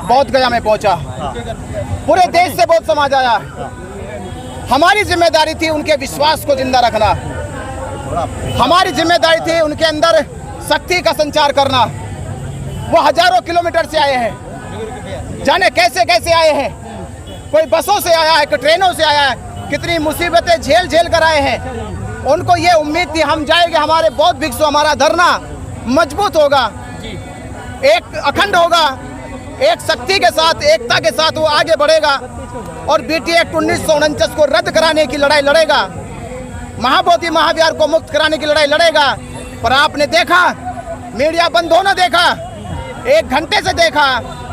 बहुत गया में पहुंचा, पूरे देश से बहुत समाज आया। हमारी जिम्मेदारी थी उनके विश्वास को जिंदा रखना, हमारी जिम्मेदारी थी उनके अंदर शक्ति का संचार करना। वो हजारों किलोमीटर से आए हैं, जाने कैसे कैसे आए हैं, कोई बसों से आया है, कोई ट्रेनों से आया है, कितनी मुसीबतें झेल झेल कर आए हैं। उनको ये उम्मीद थी हम जाएंगे, हमारे बौद्ध भिक्षु, हमारा धरना मजबूत होगा, एक अखंड होगा, एक शक्ति के साथ, एकता के साथ वो आगे बढ़ेगा और बीटी एक्ट 1949 को रद्द कराने की लड़ाई लड़ेगा, महाबोधि महाविहार को मुक्त कराने की लड़ाई लड़ेगा। पर आपने देखा, मीडिया बंद होना देखा, 1 घंटे से देखा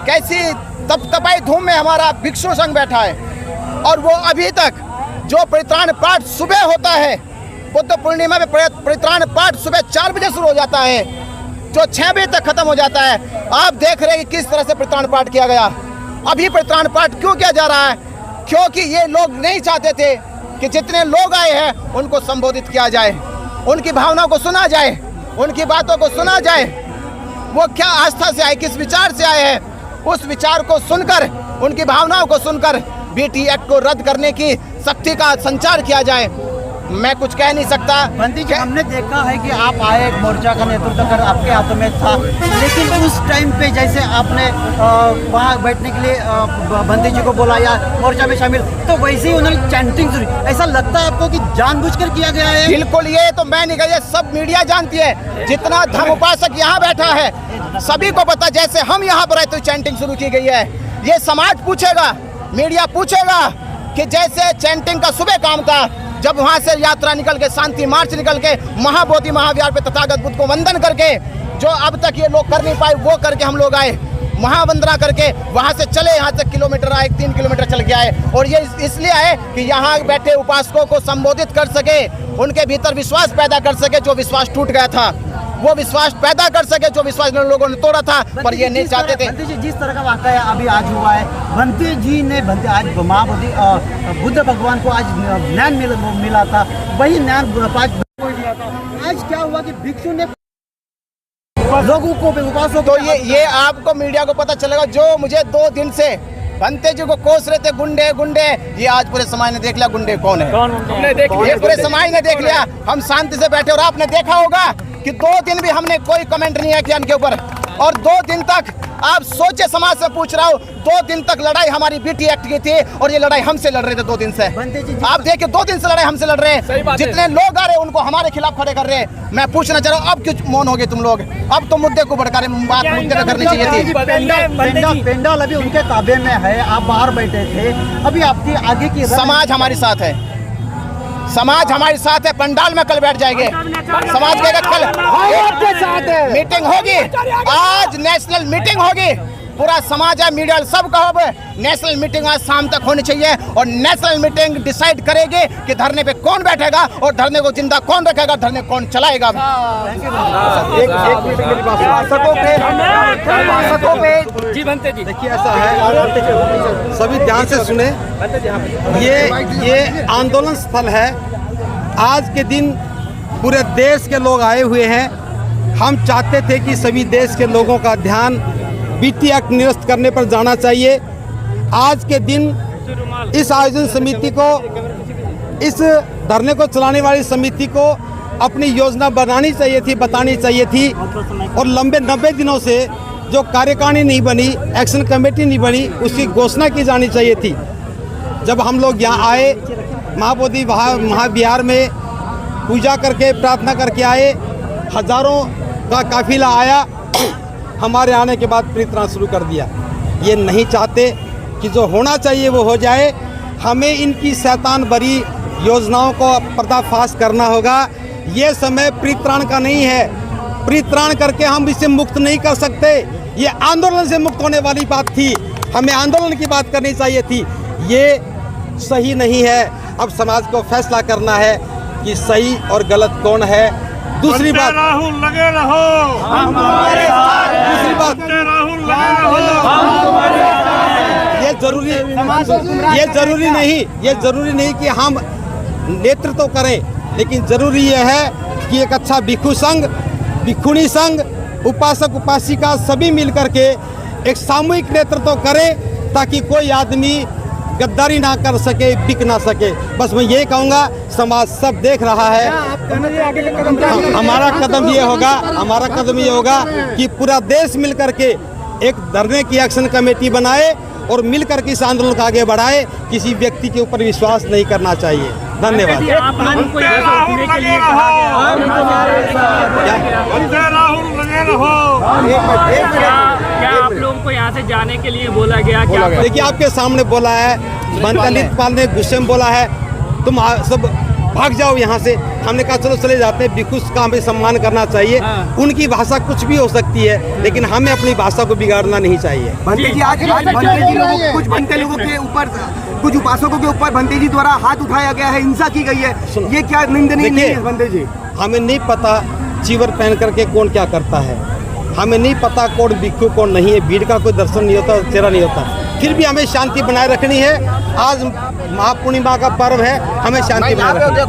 कैसी तपतपाई धूम में हमारा भिक्षु संघ बैठा है। और वो अभी तक जो परित्राण पाठ सुबह होता है, बुद्ध पूर्णिमा में परित्राण पाठ सुबह 4 बजे शुरू हो जाता है, जो 6 बजे तक खत्म हो जाता है। आप देख रहे हैं कि किस तरह से परित्राण पाठ किया गया। अभी परित्राण पाठ क्यों किया जा रहा है? क्योंकि ये लोग नहीं चाहते थे कि जितने लोग आए हैं उनको संबोधित किया जाए, उनकी भावनाओं को सुना जाए, उनकी बातों को सुना जाए। वो क्या आस्था से आए, किस विचार से आए हैं, उस विचार को सुनकर, उनकी भावनाओं को सुनकर बीटी एक्ट को रद्द करने की शक्ति का संचार किया जाए। मैं कुछ कह नहीं सकता। बंदी जी, हमने देखा है कि आप आए, मोर्चा का नेतृत्व कर आपके हाथों में था, लेकिन उस टाइम पे जैसे आपने वहाँ बैठने के लिए बंदी जी को बोला या मोर्चा में शामिल, तो वैसे ही उन्होंने चैंटिंग शुरू। ऐसा लगता है आपको कि जानबूझकर किया गया है? बिल्कुल, ये तो मैं नहीं कहा, ये सब मीडिया जानती है। जितना धर्म उपासक यहाँ बैठा है सभी को पता, जैसे हम यहाँ पर आए तो चैंटिंग शुरू की गई है। ये समाज पूछेगा, मीडिया पूछेगा कि जैसे चैंटिंग का सुबह काम था, जब वहाँ से यात्रा निकल के, शांति मार्च निकल के, महाबोधि महाविहार पे तथागत बुद्ध को वंदन करके, जो अब तक ये लोग कर नहीं पाए वो करके हम लोग आए, महावंदना करके वहाँ से चले, यहाँ से किलोमीटर आए, 3 किलोमीटर चल के आए। और ये इसलिए आए कि यहाँ बैठे उपासकों को संबोधित कर सके, उनके भीतर विश्वास पैदा कर सके, जो विश्वास टूट गया था वो विश्वास पैदा कर सके, जो विश्वास लोगों ने तोड़ा था, पर ये नहीं चाहते थे। बंती जी, जिस तरह का वाकया अभी आज हुआ है, बंती जी ने आज महाबोधि बुद्ध भगवान को आज ज्ञान मिला था, वही ज्ञान आज क्या हुआ कि भिक्षु ने लोगों को उपासकों तो ये आपको मीडिया को पता चलेगा। जो मुझे 2 दिन से बंते जी को कोस रहे थे गुंडे गुंडे, ये आज पूरे समाज ने देख लिया गुंडे कौन है। ये पूरे समाज ने देख लिया। हम शांति से बैठे और आपने देखा होगा कि 2 दिन भी हमने कोई कमेंट नहीं किया इनके ऊपर। और 2 दिन तक आप सोचे, समाज से पूछ रहा हूँ, 2 दिन तक लड़ाई हमारी बीटी एक्ट की थी और ये लड़ाई हमसे लड़ रहे थे 2 दिन से। आप देखिए 2 दिन से लड़ाई हमसे लड़ रहे हैं। जितने लोग आ रहे हैं उनको हमारे खिलाफ खड़े कर रहे हैं। मैं पूछना चाह रहा हूँ, अब क्यों मौन हो गए तुम लोग? अब तो मुद्दे को भड़का रहे, बात मुद्दे पे करनी चाहिए थी। पेंडाल अभी उनके ताबे में है, आप बाहर बैठे थे, अभी आपकी आगे की समाज हमारे साथ है, समाज हमारे साथ है। पंडाल में कल बैठ जाएंगे, समाज के कल आपके साथ है। मीटिंग होगी आज, नेशनल मीटिंग होगी, पूरा समाज है, मीडिया सब कहो, नेशनल मीटिंग आज शाम तक होनी चाहिए। और नेशनल मीटिंग डिसाइड करेगी कि धरने पे कौन बैठेगा और धरने को जिंदा कौन रखेगा, धरने कौन चलाएगा। जी बनते जी, देखिए ऐसा है, सभी ध्यान से सुने, ये आंदोलन स्थल है। आज के दिन पूरे देश के लोग आए हुए हैं। हम चाहते थे कि सभी देश के लोगों का ध्यान बीटी एक्ट निरस्त करने पर जाना चाहिए। आज के दिन इस आयोजन समिति को, इस धरने को चलाने वाली समिति को अपनी योजना बनानी चाहिए थी, बतानी चाहिए थी। और लंबे 90 दिनों से जो कार्यकारिणी नहीं बनी, एक्शन कमेटी नहीं बनी, उसकी घोषणा की जानी चाहिए थी। जब हम लोग यहाँ आए महाबोधि महाविहार में पूजा करके प्रार्थना करके आए, हजारों का काफिला आया, हमारे आने के बाद परित्राण शुरू कर दिया। ये नहीं चाहते कि जो होना चाहिए वो हो जाए। हमें इनकी शैतान भरी योजनाओं को पर्दाफाश करना होगा। ये समय परित्राण का नहीं है, परित्राण करके हम इसे मुक्त नहीं कर सकते। ये आंदोलन से मुक्त होने वाली बात थी, हमें आंदोलन की बात करनी चाहिए थी। ये सही नहीं है। अब समाज को फैसला करना है कि सही और गलत कौन है। दूसरी बात, राहुल लगे रहो, दूसरी बात, राहुल लगे रहो। ये जरूरी नहीं कि हम नेतृत्व करें, लेकिन जरूरी यह है कि एक अच्छा भिक्षु संघ, भिक्षुणी संघ, उपासक उपासिका सभी मिलकर के एक सामूहिक नेतृत्व करें, ताकि कोई आदमी गद्दारी ना कर सके, बिक ना सके। बस मैं ये कहूँगा, समाज सब देख रहा है। हमारा कदम ये होगा कि पूरा देश मिल करके एक धरने की एक्शन कमेटी बनाए और मिल करके इस आंदोलन को आगे बढ़ाए। किसी व्यक्ति के ऊपर विश्वास नहीं करना चाहिए। धन्यवाद। आप लोगों को यहाँ से उठने के लिए कहा गया, क्या आप लोगों को यहाँ से जाने के लिए बोला गया? क्या देखिए, आपके सामने बोला है, मनकालित पाल ने गुस्से में बोला है, तुम सब भाग जाओ यहाँ से। हमने कहा चलो चले जाते हैं, भिक्षु का हमें सम्मान करना चाहिए। उनकी भाषा कुछ भी हो सकती है, लेकिन हमें अपनी भाषा को बिगाड़ना नहीं चाहिए। भंते जी, आज कुछ भंते लोगों के ऊपर, कुछ उपासकों के ऊपर भंते जी द्वारा हाथ उठाया गया है, हिंसा की गई है, ये क्या निंदनीय नहीं है भंते जी? हमें नहीं पता चीवर पहन करके कौन क्या करता है, हमें नहीं पता कौन भिक्षु कौन नहीं है, भीड़ का कोई दर्शन नहीं होता, चेहरा नहीं होता। फिर भी हमें शांति बनाए रखनी है। आज महापूर्णिमा का पर्व है, हमें शांति बनाए रखनी है।